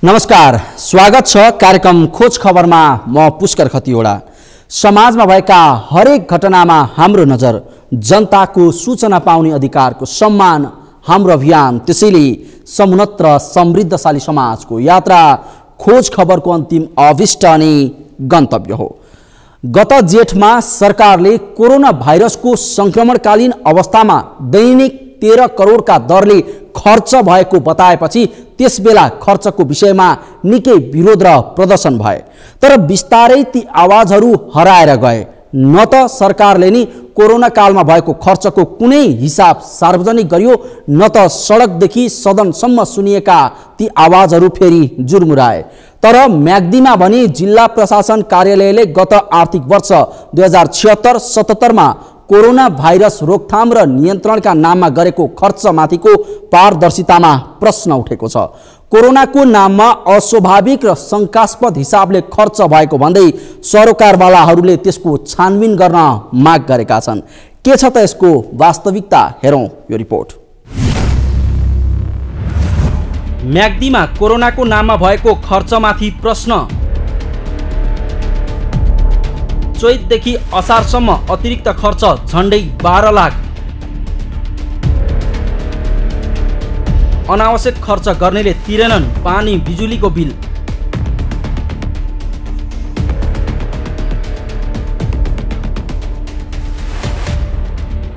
नमस्कार, स्वागत छ कार्यक्रम खोज खबरमा। म पुष्कर खतिवडा। समाजमा भएका हरेक घटनामा हाम्रो नजर, जनताको सूचना पाउने अधिकारको सम्मान हाम्रो अभियान। त्यसैले समुन्नत र समृद्धशाली समाजको यात्रा खोज खबरको अन्तिम अभिष्ट अनि गन्तव्य हो। गत जेठमा सरकारले कोरोना भाइरसको संक्रमणकालीन अवस्थामा दैनिक 13 करोडका दरले खर्च भएको बताएपछि त्यसबेला खर्चको विषयमा निकै विरोध र प्रदर्शन भए। तर बिस्तारै ती आवाजहरू हराएर गए। न त सरकारले नि कोरोना कालमा भएको खर्चको कुनै हिसाब सार्वजनिक गरियो, न त सडकदेखि सदनसम्म सुनिएका ती आवाजहरू फेरि जुर्मुराए। तर म्याग्दीमा भने जिल्ला प्रशासन कार्यालयले गत आर्थिक वर्ष 2076-77 मा कोरोना भाइरस रोकथाम र नियन्त्रणका नाममा गरेको खर्चमाथिको पारदर्शितामा प्रश्न उठेको छ। कोरोनाको नाममा अस्वाभाविक र शङ्कास्पद हिसाबले खर्च भएको भन्दै सरकारवालाहरूले त्यसको छानबिन गर्न माग गरेका छन्। के छ त यसको वास्तविकता, हेरौँ यो रिपोर्ट। म्याग्दीमा कोरोनाको नाममा भएको खर्चमाथि प्रश्न। चैतदेखि असारसम्म अतिरिक्त खर्च झन्डै 12 लाख। अनावश्यक खर्च गर्नेले तिरेनन् पानी बिजुलीको बिल।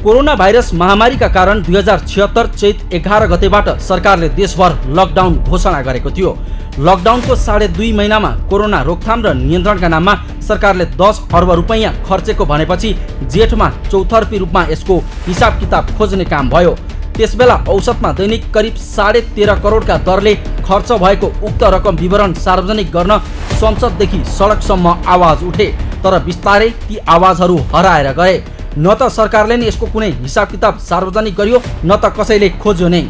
कोरोना भाइरस महामारीका कारण 2076 चैत 11 गतेबाट सरकारले देशभर लकडाउन घोषणा गरेको थियो। लकडाउनको 2.5 महिनामा कोरोना रोकथाम र नियन्त्रणका नाममा सरकारले 10 अर्ब रुपैयाँ खर्चेको भनेपछि जेठमा चौतर्फी रूपमा यसको हिसाब किताब खोज्ने काम भयो। त्यसबेला औसतमा दैनिक करिब 13.5 करोडका दरले खर्च भएको उक्त रकम विवरण सार्वजनिक गर्न संसददेखि सडकसम्म आवाज उठे। तर बिस्तारै ती आवाजहरू हराएर गए। न त सरकारले नै यसको कुनै हिसाब किताब सार्वजनिक गरियो, न त कसैले खोज्यो नै।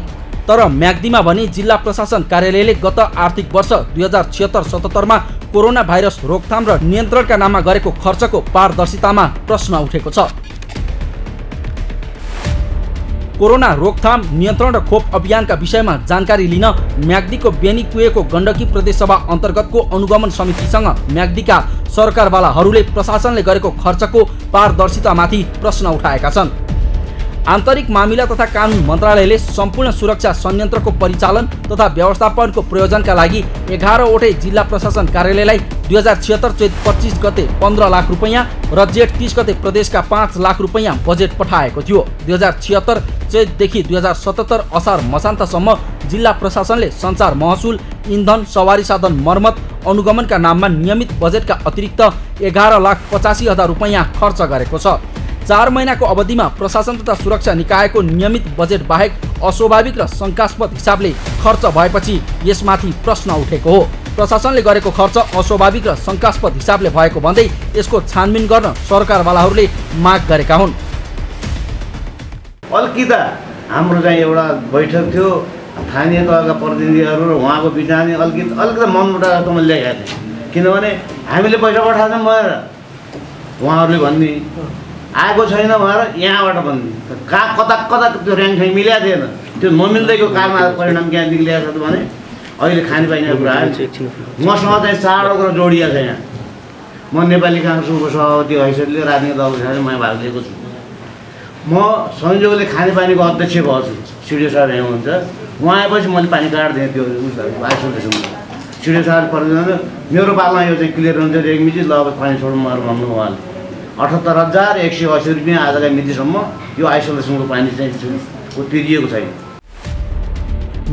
तर म्याग्दीमा भने जिल्ला प्रशासन कार्यालयले गत आर्थिक वर्ष 2076-77 मा कोरोना भाइरस रोकथाम र नियन्त्रणका नाममा गरेको खर्चको पारदर्शितामा प्रश्न उठेको छ। कोरोना रोकथाम नियन्त्रण र खोप अभियानका विषयमा जानकारी लिन म्याग्दीको बेनीकुएको गण्डकी प्रदेशसभा अन्तर्गतको अनुगमन समितिसँग म्याग्दीका सरकारवालाहरूले प्रशासनले गरेको खर्चको पारदर्शितामाथि प्रश्न उठाएका छन्। आन्तरिक मामिला तथा कानुन मन्त्रालयले सम्पूर्ण सुरक्षा संयन्त्रको परिचालन तथा व्यवस्थापनको प्रयोजनका लागि 11वटै जिल्ला प्रशासन कार्यालयलाई 2076 चैत 25 गते 15 लाख रुपैयाँ र जेठ 30 गते प्रदेशका 5 लाख रुपैयाँ बजेट पठाएको थियो। 2076 चैतदेखि 2077 असार मसान्तसम्म जिल्ला प्रशासनले सञ्चार महसुल, इन्धन, सवारी साधन मर्मत, अनुगमनका नाममा नियमित बजेटका अतिरिक्त 11,85,000 रुपैयाँ खर्च गरेको छ। 4 महिनाको अवधिमा प्रशासन तथा सुरक्षा निकायको नियमित बजेट बाहेक अस्वाभाविक र शङ्कास्पद हिसाबले खर्च भएपछि यसमाथि प्रश्न उठेको हो। प्रशासनले गरेको खर्च अस्वाभाविक र शङ्कास्पद हिसाबले भएको भन्दै यसको छानबिन गर्न सरकारवालाहरूले माग गरेका हुन्। अल्किता हाम्रो चाहिँ एउटा बैठक थियो, स्थानीय तहका प्रतिनिधिहरू र उहाँको बिचमा अलिकति मनमुटाव मैले ल्याएका थिएँ। किनभने हामीले पैसा पठाएको भएर उहाँहरूले भन्ने आएको छैन भनेर यहाँबाट भन्ने कता कता त्यो ऱ्याङ्क मिलेको थिएन। त्यो नमिल्दैको कारणमा परिणाम क्या निक्लिएको छ भने अहिले खानेपानीको कुरा आयो। मसँग चाहिँ 4 कुरा जोडिएको छ। यहाँ म नेपाली काङ्ग्रेसको सभापति हैसियतले राजनीतिक दलको साथै म भाग लिएको छु। म संयोगले खानेपानीको अध्यक्ष भएको छु। सिडिओ साहब यहाँ हुनुहुन्छ, उहाँ आएपछि मैले पानी काट्दिएँ त्यो आइसोलेसनमा। सिडिओ साहब परिचय मेरो पालमा यो चाहिँ क्लियर हुन्छ एक मिति ल अब पानी छोड्नु भन्नु उहाँले 78,180 रुपियाँ आजका मितिसम्म यो आइसोलेसनको पानी चाहिँ तिरिएको छैन।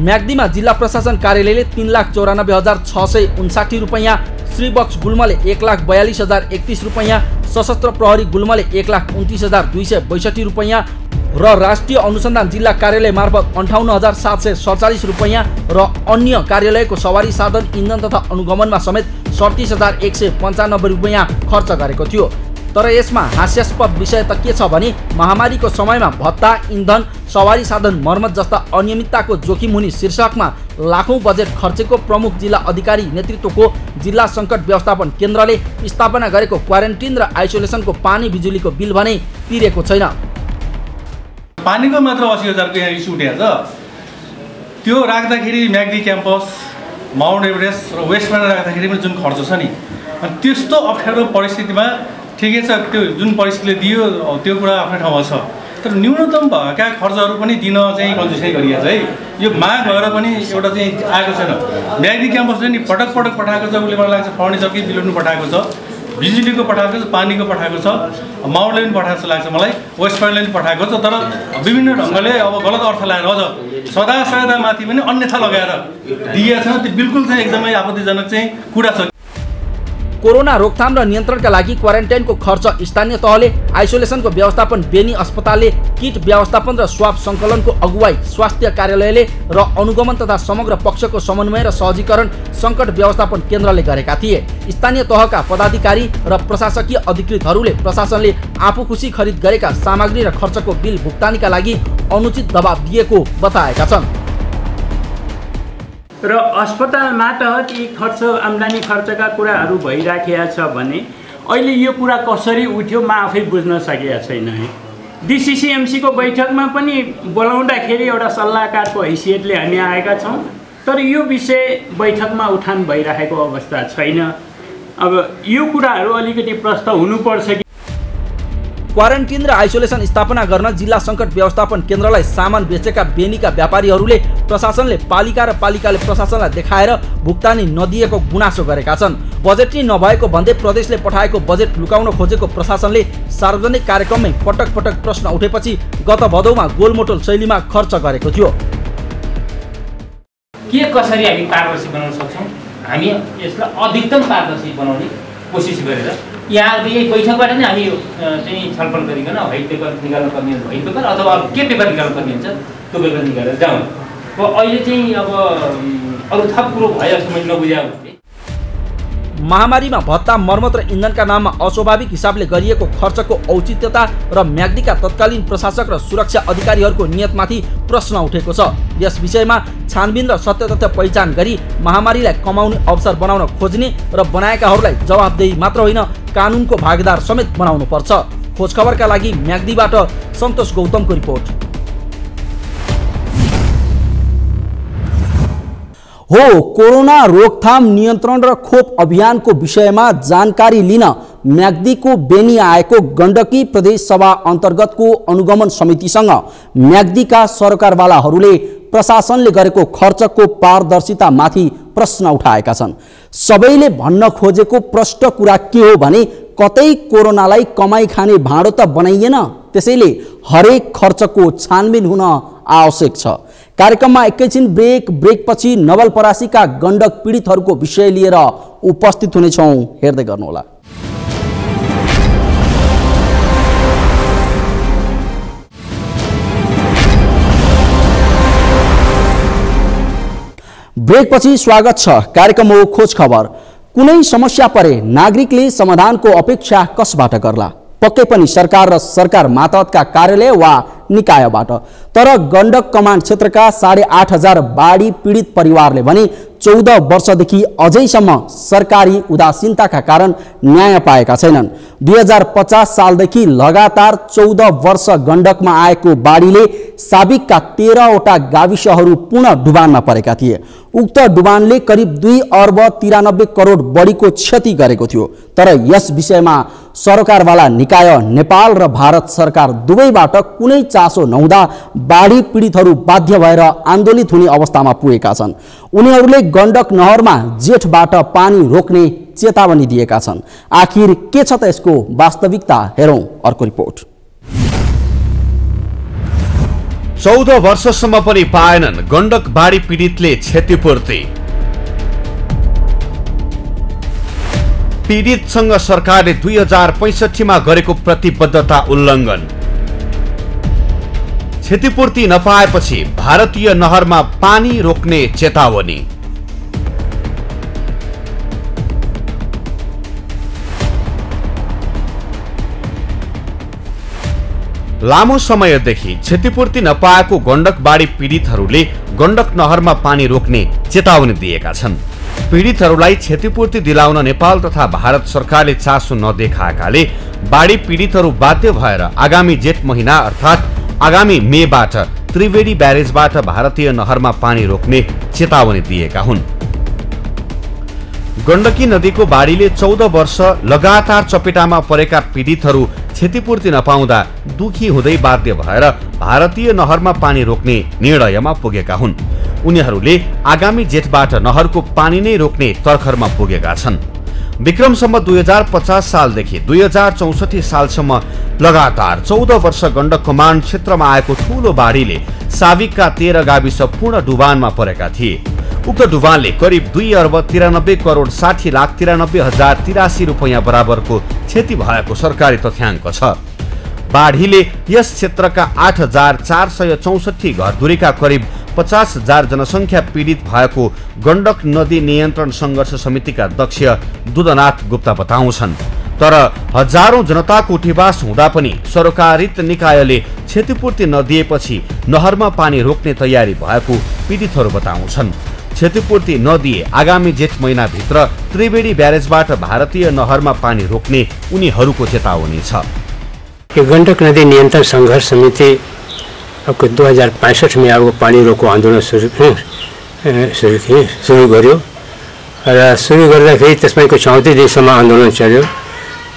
म्याग्दीमा जिल्ला प्रशासन कार्यालयले 3,94,659 रुपैयाँ, श्रीबक्स गुल्मले 1,42,031 रुपैयाँ, सशस्त्र प्रहरी गुल्मले 1,29,262 रुपैयाँ र राष्ट्रिय अनुसन्धान जिल्ला कार्यालय मार्फत 58,747 रुपैयाँ र अन्य कार्यालयको सवारी साधन, इन्धन तथा अनुगमनमा समेत 37,195 रुपैयाँ खर्च गरेको थियो। तर यसमा हास्यास्पद विषय त के छ भने महामारीको समयमा भत्ता, इन्धन, सवारी साधन मर्मत जस्ता अनियमितताको जोखिम हुने शीर्षकमा लाखौं बजेट खर्चेको प्रमुख जिल्ला अधिकारी नेतृत्वको जिल्ला सङ्कट व्यवस्थापन केन्द्रले स्थापना गरेको क्वारेन्टिन र आइसोलेसनको पानी बिजुलीको बिल भने तिरेको छैन। पानीको मात्र 80,000 को यहाँ इस्यु उठेको छ। त्यो राख्दाखेरि म्याग्दी क्याम्पस माउन्ट एभरेस्ट र वेस्टमा राख्दाखेरि पनि जुन खर्च छ नि, अनि त्यस्तो अप्ठ्यारो परिस्थितिमा ठिकै छ त्यो जुन परिस्थितिले दियो त्यो कुरा आफ्नो ठाउँमा छ, तर न्यूनतम भएका खर्चहरू पनि दिन चाहिँ कन्जुसै गरिएको छ है। यो माग भएर पनि एउटा चाहिँ आएको छैन। म्याग्दी क्याम्पसले नि पटक पठाएको छ, उसले मलाई लाग्छ फर्निचरकै बिल पनि पठाएको छ, बिजुलीको पठाएको छ, पानीको पठाएको छ, माउन्टले पनि पठाएको जस्तो लाग्छ मलाई, वेस्ट पोइन्टले पनि पठाएको छ। तर विभिन्न ढङ्गले अब गलत अर्थ लगाएर अझ सदामाथि पनि अन्यथा लगाएर दिएको छ। त्यो बिल्कुल चाहिँ एकदमै आपत्तिजनक चाहिँ कुरा छ। कोरोना रोकथाम र नियन्त्रणका लागि क्वारेन्टाइनको खर्च स्थानीय तहले, आइसोलेसनको व्यवस्थापन बेनी अस्पतालले, किट व्यवस्थापन र स्वाब सङ्कलनको अगुवाई स्वास्थ्य कार्यालयले र अनुगमन तथा समग्र पक्षको समन्वय र सहजीकरण सङ्कट व्यवस्थापन केन्द्रले गरेका थिए। स्थानीय तहका पदाधिकारी र प्रशासकीय अधिकृतहरूले प्रशासनले आफू खुसी खरिद गरेका सामग्री र खर्चको बिल भुक्तानीका लागि अनुचित दबाब दिएको बताएका छन्। र अस्पताल मातहत यी खर्च आम्दानी खर्चका कुराहरू भइराखेका छ भने अहिले यो कुरा कसरी उठ्यो म आफै बुझ्न सकेका छैन है। डिसिसिएमसीको बैठकमा पनि बोलाउँदाखेरि एउटा सल्लाहकारको हैसियतले हामी आएका छौँ, तर यो विषय बैठकमा उठान भइरहेको अवस्था छैन। अब यो कुराहरू अलिकति प्रष्ट हुनुपर्छ कि क्वारेन्टिन र आइसोलेसन स्थापना गर्न जिल्ला सङ्कट व्यवस्थापन केन्द्रलाई सामान बेचेका बेनीका व्यापारीहरूले प्रशासनले पालिका र पालिकाले प्रशासनलाई देखाएर भुक्तानी नदिएको गुनासो गरेका छन्। बजेट नै नभएको भन्दै प्रदेशले पठाएको बजेट लुकाउन खोजेको प्रशासनले सार्वजनिक कार्यक्रममै पटक पटक प्रश्न उठेपछि गत भदौमा गोलमोटोल शैलीमा खर्च गरेको थियो। के कसरी हामी पारदर्शी बनाउन सक्छौँ, हामी यसलाई अधिकतम पारदर्शी बनाउने कोसिस गरेर यहाँ यही बैठकबाट नै हामी चाहिँ छलफल गरिकन व्हाइट पेपर निकाल्नु पर्ने व्हाइट पेपर अथवा के पेपर निकाल्नु पर्ने हुन्छ त्यो पेपर निकालेर जाउँ। अहिले चाहिँ अब अरू थप कुरो भयो जस्तो मैले नबुझाएको थिएँ। महामारीमा भत्ता, मर्मत र इन्धनका नाममा अस्वाभाविक हिसाबले गरिएको खर्चको औचित्यता र म्याग्दीका तत्कालीन प्रशासक र सुरक्षा अधिकारीहरूको नियतमाथि प्रश्न उठेको छ। यस विषयमा छानबिन र सत्य तथ्य पहिचान गरी महामारीलाई कमाउने अवसर बनाउन खोज्ने र बनाएकाहरूलाई जवाफदेही मात्र होइन कानुनको भागीदार समेत बनाउनु पर्छ। खोज खबरका लागि म्याग्दीबाट सन्तोष गौतमको रिपोर्ट। हो, कोरोना रोकथाम, नियन्त्रण र खोप अभियानको विषयमा जानकारी लिन म्याग्दीको बेनी आएको गण्डकी प्रदेश सभा अन्तर्गतको अनुगमन समितिसँग म्याग्दीका सरकारवालाहरूले प्रशासनले गरेको खर्चको पारदर्शितामाथि प्रश्न उठाएका छन्। सबैले भन्न खोजेको प्रष्ट कुरा के हो भने कतै कोरोनालाई कमाई खाने भाँडो त बनाइएन, त्यसैले हरेक खर्चको छानबिन हुन आवश्यक छ। कार्यक्रममा एकैछिन ब्रेकपछि नवलपरासीका गण्डक पीडितहरूको विषय लिएर उपस्थित हुनेछौँ, हेर्दै गर्नुहोला। ब्रेकपछि स्वागत छ। कार्यक्रम हो खोज खबर। कुनै समस्या परे नागरिकले समाधानको अपेक्षा कसबाट गर्ला? पक्कै पनि सरकार र सरकार मातहतका कार्यालय वा निकायबाट। तर गण्डक कमान्ड क्षेत्रका 8,500 बाढी पीडित परिवारले भने 14 वर्षदेखि अझैसम्म सरकारी उदासीनताका कारण न्याय पाएका छैनन्। 2050 सालदेखि लगातार 14 वर्ष गण्डकमा आएको बाढीले साबिकका 13वटा गाविसहरू पूर्ण डुबानमा परेका थिए। उक्त डुबानले करिब 2 अर्ब 93 करोड बढीको क्षति गरेको थियो। तर यस विषयमा सरकारवाला निकाय नेपाल र भारत सरकार दुवैबाट कुनै चासो नहुँदा बाढी पीडितहरू बाध्य भएर आन्दोलित हुने अवस्थामा पुगेका छन्। उनीहरूले गण्डक नहरमा जेठबाट पानी रोक्ने चेतावनी दिएका छन्। आखिर के छ त यसको वास्तविकता, हेरौँ अर्को रिपोर्ट। 14 वर्षसम्म पनि पाएनन् गण्डक बाढी पीडितले क्षतिपूर्ति। पीडितसँग सरकारले 2065 मा गरेको प्रतिबद्धता उल्लङ्घन। क्षतिपूर्ति नपाएपछि भारतीय नहरमा पानी रोक्ने चेतावनी। लामो समयदेखि क्षतिपूर्ति नपाएको गण्डक बाढी पीडितहरूले गण्डक नहरमा पानी रोक्ने चेतावनी दिएका छन्। पीडितहरूलाई क्षतिपूर्ति दिलाउन नेपाल तथा भारत सरकारले चासो नदेखाएकाले बाढी पीडितहरू बाध्य भएर आगामी जेठ महिना अर्थात् आगामी मेबाट त्रिवेणी ब्यारेजबाट भारतीय नहरमा पानी रोक्ने चेतावनी दिएका हुन्। गण्डकी नदीको बाढीले 14 वर्ष लगातार चपेटामा परेका पीडितहरू क्षतिपूर्ति नपाउँदा दुखी हुँदै बाध्य भएर भारतीय नहरमा पानी रोक्ने निर्णयमा पुगेका हुन्। उनीहरूले आगामी जेठबाट नहरको पानी नै रोक्ने तर्खरमा पुगेका छन्। विक्रमसम्म 2050 सालदेखि 2064 सालसम्म लगातार 14 वर्ष गण्डक कमाण्ड क्षेत्रमा आएको ठूलो बाढीले साविकका 13 गाविस पूर्ण डुबानमा परेका थिए। उक्त डुबानले करिब 2 अर्ब 93 करोड 60 लाख 93,083 रुपैयाँ बराबरको क्षति भएको सरकारी तथ्याङ्क छ। बाढीले यस क्षेत्रका 8,464 घरधुरीका करिब 50,000 जनसङ्ख्या पीडित भएको गण्डक नदी नियन्त्रण सङ्घर्ष समितिका अध्यक्ष दुधनाथ गुप्ता बताउँछन्। तर हजारौं जनताको उठीवास हुँदा पनि सरकारित निकायले क्षतिपूर्ति नदिएपछि नहरमा पानी रोक्ने तयारी भएको पीडितहरू बताउँछन्। क्षतिपूर्ति नदिए आगामी जेठ महिनाभित्र त्रिवेणी ब्यारेजबाट भारतीय नहरमा पानी रोक्ने उनीहरूको चेतावनी छ। यो गण्डक नदी नियन्त्रण सङ्घर्ष समिति आपको 2065 में आपको पानी रोको आन्दोलन सुरु गर्यो र सुरु गर्दाखेरि त्यसमा 34 दिनसम्म आन्दोलन चल्यो।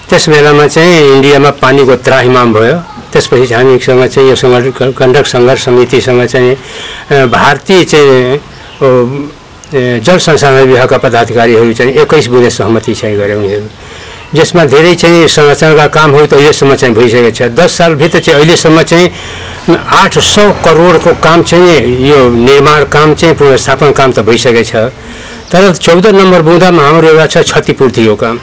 त्यस बेलामा चाहिँ इन्डियामा पानीको त्राहिमाम भयो। त्यसपछि हामीसँग चाहिँ यो गण्डक सङ्घर्ष समितिसँग चाहिँ भारतीय चाहिँ जल संसाधन विभागका पदाधिकारीहरू चाहिँ 21 बुँदे सहमति चाहिँ गरे उनीहरू, जसमा धेरै चाहिँ संरचनाका कामहरू त अहिलेसम्म चाहिँ भइसकेको छ। 10 सालभित्र चाहिँ अहिलेसम्म चाहिँ 800 करोडको काम चाहिँ यो निर्माण काम चाहिँ पुनर्स्थापन काम त भइसकेको छ। तर 14 नम्बर बुँदामा हाम्रो एउटा छ क्षतिपूर्तिको काम।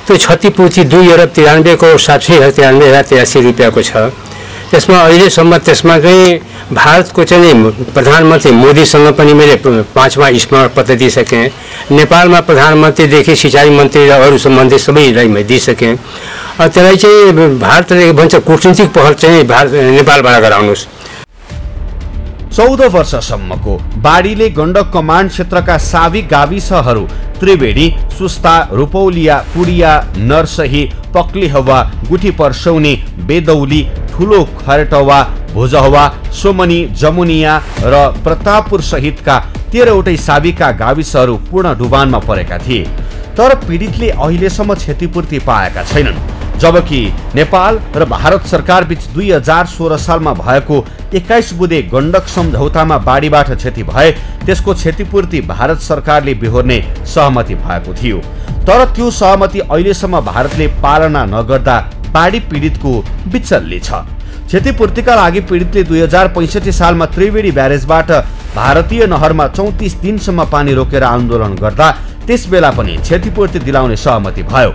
त्यो क्षतिपूर्ति 2 अर्ब 93 करोड 93,083 रुपियाँको छ। त्यसमा अहिलेसम्म त्यसमा चाहिँ भारतको चाहिँ प्रधानमन्त्री मोदीसँग पनि मैले 5वां स्मरण पत्र दिइसकेँ। नेपालमा प्रधानमन्त्रीदेखि सिँचाइ मन्त्री र अरू सम्बन्धित सबैलाई मैले दिइसकेँ। त्यसलाई चाहिँ भारतले भन्छ कूटनीतिक पहल चाहिँ नेपालबाट गराउनुहोस्। 14 वर्षसम्मको बाढीले गण्डक कमाण्ड क्षेत्रका साविक गाविसहरू त्रिवेणी, सुस्ता, रुपौलिया, पुडिया, नरसही, पक्लिहवा, गुठी पर्सौनी, बेदौली, ठुलो खरटवा, भुजहवा, सोमनी, जमुनिया र प्रतापपुर सहितका 13वटै साविकका गाविसहरू पूर्ण डुबानमा परेका थिए। तर पीडितले अहिलेसम्म क्षतिपूर्ति पाएका छैनन्। जबकि नेपाल र भारत सरकार बीच 2016 सालमा भएको 21 बुँदे गण्डक सम्झौतामा बाढीबाट क्षति भए त्यसको क्षतिपूर्ति भारत सरकारले बिहोर्ने सहमति भएको थियो। तर त्यो सहमति अहिलेसम्म भारतले पालना नगर्दा बाढी पीडितको बिचल्ली छ। क्षतिपूर्तिका लागि पीडितले 2065 सालमा त्रिवेणी ब्यारेजबाट भारतीय नहरमा 34 दिनसम्म पानी रोकेर आन्दोलन गर्दा त्यसबेला पनि क्षतिपूर्ति दिलाउने सहमति भयो।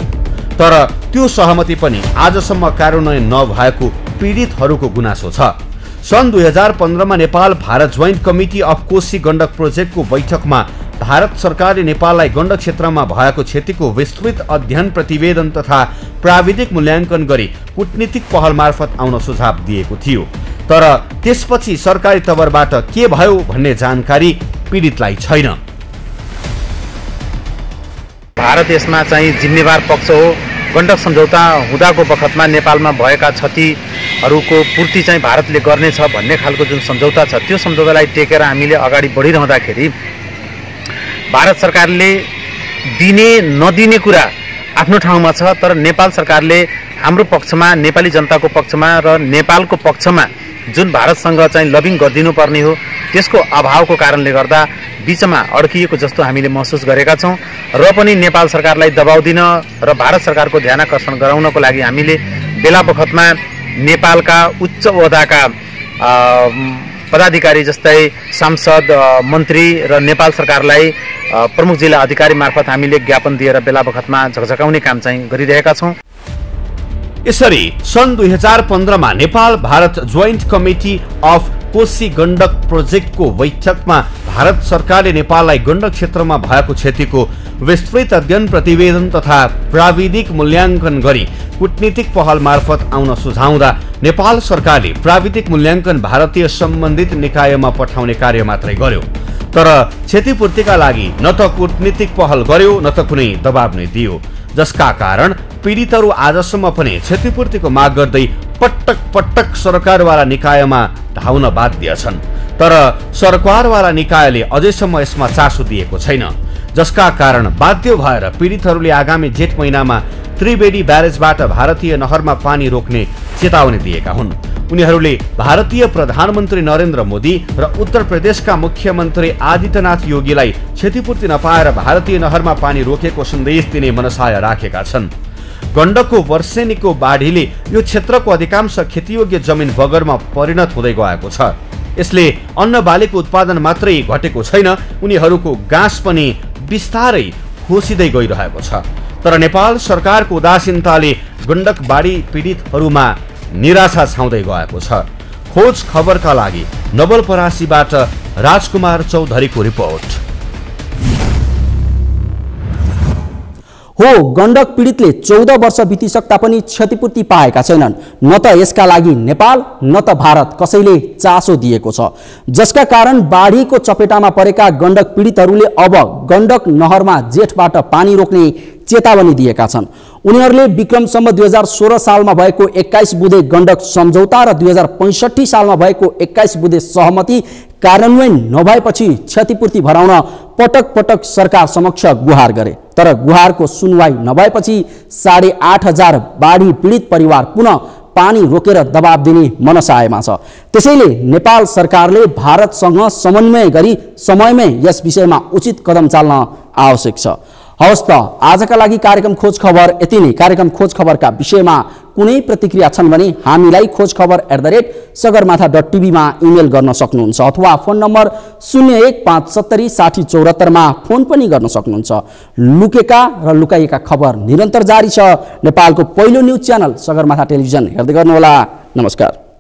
तर त्यो सहमति पनि आजसम्म कार्यान्वयन नभएको पीडितहरूको गुनासो छ। सन् 2015 मा Nepal Bharat joint committee of Koshi Gandak प्रोजेक्टको बैठकमा भारत सरकारले नेपाललाई गण्डक क्षेत्रमा भएको क्षतिको विस्तृत अध्ययन प्रतिवेदन तथा प्राविधिक मूल्याङ्कन गरी कूटनीतिक पहल मार्फत आउन सुझाव दिएको थियो। तर त्यसपछि सरकारी तवरबाट के भयो भन्ने जानकारी पीडितलाई छैन। भारत यसमा चाहिँ जिम्मेवार पक्ष हो। गण्डक सम्झौता हुँदाको बखतमा नेपालमा भएका क्षतिहरूको पूर्ति चाहिँ भारतले गर्नेछ भन्ने खालको जुन सम्झौता छ त्यो सम्झौतालाई टेकेर हामीले अगाडि बढिरहँदाखेरि भारत सरकारले दिने नदिने कुरा आफ्नो ठाउँमा छ। तर नेपाल सरकारले हाम्रो पक्षमा, नेपाली जनताको पक्षमा र नेपालको पक्षमा जुन भारतसँग चाहिँ लबिङ गरिदिनु पर्ने हो त्यसको अभावको कारणले गर्दा बीचमा अड्किएको जस्तो हामीले महसुस गरेका छौँ। र पनि नेपाल सरकारलाई दबाउ दिन र भारत सरकारको ध्यानाकर्षण गराउनको लागि हामीले बेला बखतमा नेपालका उच्च ओहदाका पदाधिकारी जस्तै सांसद, मन्त्री र नेपाल सरकारलाई प्रमुख जिल्ला अधिकारी मार्फत हामीले ज्ञापन दिएर बेला बखतमा झकझकाउने काम चाहिँ गरिरहेका छौँ। यसरी सन् 2015 मा Nepal Bharat joint committee of Koshi Gandak प्रोजेक्टको बैठकमा भारत सरकारले नेपाललाई गण्डक क्षेत्रमा भएको क्षतिको विस्तृत अध्ययन प्रतिवेदन तथा प्राविधिक मूल्याङ्कन गरी कूटनीतिक पहल मार्फत आउन सुझाउँदा नेपाल सरकारले प्राविधिक मूल्याङ्कन भारतीय सम्बन्धित निकायमा पठाउने कार्य मात्रै गर्यो। तर क्षतिपूर्तिका लागि न त कूटनीतिक पहल गर्यो न त कुनै दबाब नै दियो, जसका कारण पीडितहरू आजसम्म पनि क्षतिपूर्तिको माग गर्दै पटक पटक सरकारवाला निकायमा धाउन बाध्य छन्। तर सरकारवाला निकायले अझैसम्म यसमा चासो दिएको छैन। जसका कारण बाध्य भएर पीडितहरूले आगामी जेठ महिनामा त्रिवेणी ब्यारेजबाट भारतीय नहरमा पानी रोक्ने चेतावनी दिएका हुन्। उनीहरूले भारतीय प्रधानमन्त्री नरेन्द्र मोदी र उत्तर प्रदेशका मुख्यमन्त्री आदित्यनाथ योगीलाई क्षतिपूर्ति नपाएर भारतीय नहरमा पानी रोकेको सन्देश दिने मनसाय राखेका छन्। गण्डकको वर्षेनीको बाढीले यो क्षेत्रको अधिकांश खेतीयोग्य जमिन बगरमा परिणत हुँदै गएको छ। यसले अन्न बालीको उत्पादन मात्रै घटेको छैन, उनीहरूको गाँस पनि बिस्तारै खोसिँदै गइरहेको छ। तर नेपाल सरकारको उदासीनताले गण्डक बाढी पीडितहरूमा निराशा छाउँदै गएको छ। खोज खबरका लागि नवलपरासीबाट राजकुमार चौधरीको रिपोर्ट। हो, गण्डक पीडितले 14 वर्ष बितिसक्दा पनि क्षतिपूर्ति पाएका छैनन्। न त यसका लागि नेपाल न त भारत कसैले चासो दिएको छ, जसका कारण बाढीको चपेटामा परेका गण्डक पीडितहरूले अब गण्डक नहरमा जेठबाट पानी रोक्ने चेतावनी दिएका छन्। उनीहरूले विक्रमसम्म 2016 सालमा भएको 21 बुँदे गण्डक सम्झौता र 2065 सालमा भएको 21 बुँदे सहमति कार्यान्वयन नभएपछि क्षतिपूर्ति भराउन पटक पटक सरकार समक्ष गुहार गरे। तर गुहारको सुनवाई नभएपछि 8,500 बाढी पीडित परिवार पुनः पानी रोकेर दबाब दिने मनसायमा छ। त्यसैले नेपाल सरकारले भारतसँग समन्वय गरी समयमै यस विषयमा उचित कदम चाल्न आवश्यक छ। हवस् त, आजका लागि कार्यक्रम खोज खबर यति नै। कार्यक्रम खोज खबरका विषयमा कुनै प्रतिक्रिया छन् भने हामीलाई खोजखबर@sagarmatha.tv मा इमेल गर्न सक्नुहुन्छ अथवा फोन नम्बर 01576074 मा फोन पनि गर्न सक्नुहुन्छ। लुकेका र लुकाइएका खबर निरन्तर जारी छ। नेपालको पहिलो न्युज च्यानल सगरमाथा टेलिभिजन हेर्दै गर्नुहोला। नमस्कार।